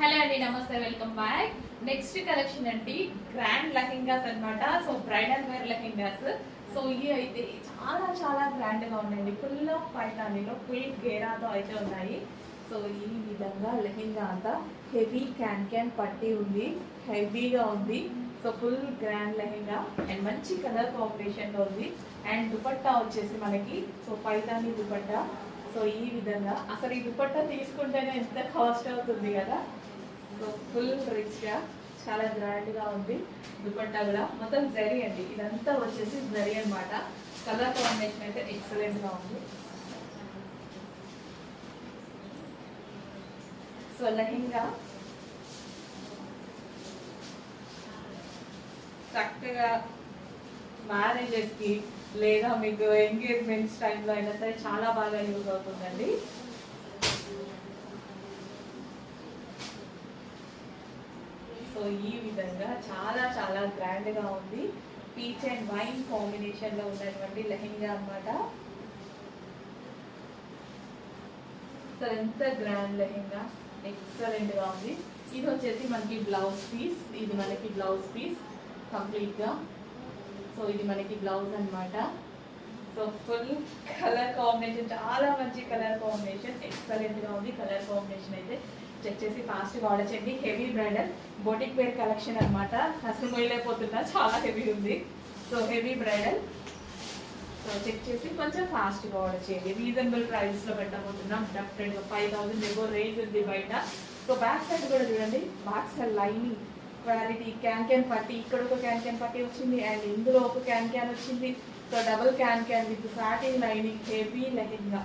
Hello అండి, నమస్తే, welcome back. Next collection అండి గ్రాండ్ లెహెంగాస్ అన్నమాట. So bridal wear lehengas. So ఇవి అయితే చాలా చాలా గ్రాండ్ గా ఉన్నాయండి. ఫుల్ ఆఫ్ పైతానీలో ఫుల్ గేరాతో అయితే ఉన్నాయి. సో ఈ విధంగా లెహెంగా అంతా హెవీ క్యాన్ పట్టి ఉంది, హెవీగా ఉంది. So full grand lehenga and మంచి కలర్ కాంబినేషన్ లో ఉంది. అండ్ దుపట్టా వచ్చేసి మనకి సో పైతానీ దుపట్టా. సో ఈ విధంగా అసలు ఈ దుపట్టా తీసుకుంటేనే ఎంత కాస్ట్ అవుతుంది కదా. సో ఫుల్ రిచ్గా చాలా గ్రాండ్గా ఉంది. దుపట్టా కూడా మొత్తం జరీ అండి, ఇదంతా వచ్చేసి జరీ అనమాట. కలర్ కాంబినేషన్ అయితే ఎక్సలెంట్గా ఉంది. సో లెహెంగా చక్కగా మ్యారేజెస్కి లేదా మీకు ఎంగేజ్మెంట్స్ టైంలో అయినా సరే చాలా బాగా యూజ్ అవుతుందండి. సో ఈ విధంగా చాలా చాలా గ్రాండ్గా ఉంది. పీచ్ అండ్ వైన్ కాంబినేషన్లో ఉన్నటువంటి లెహెంగా అన్నమాట. సో ఎంత గ్రాండ్ లెహెంగా, ఎక్సలెంట్గా ఉంది. ఇది వచ్చేసి మనకి బ్లౌజ్ పీస్, ఇది మనకి బ్లౌజ్ పీస్ కంప్లీట్గా. సో ఇది మనకి బ్లౌజ్ అన్నమాట. సో ఫుల్ కలర్ కాంబినేషన్, చాలా మంచి కలర్ కాంబినేషన్, ఎక్సలెంట్గా ఉంది. కలర్ కాంబినేషన్ అయితే చెక్ చేసి ఫాస్ట్గా ఆర్డర్ చేయండి. Heavy bridal boutique wear collection అనమాట. అసలు మొయ్యలేకపోతున్నా, చాలా హెవీ ఉంది. So heavy bridal. So check చేసి కొంచెం ఫాస్ట్గా ఆర్డర్ చేయండి. రీజనబుల్ ప్రైస్లో పెట్టబోతున్నాం. డెఫినెట్గా 5000 ఎబో రేంజ్ ఉంది బయట. సో బ్యాక్ సైడ్ కూడా చూడండి, back side lining quality can పట్టి, ఇక్కడ ఒక క్యాన్ పట్టి వచ్చింది అండ్ ఇందులో ఒక క్యాన్ వచ్చింది. So double can with satin lining, heavy lehenga.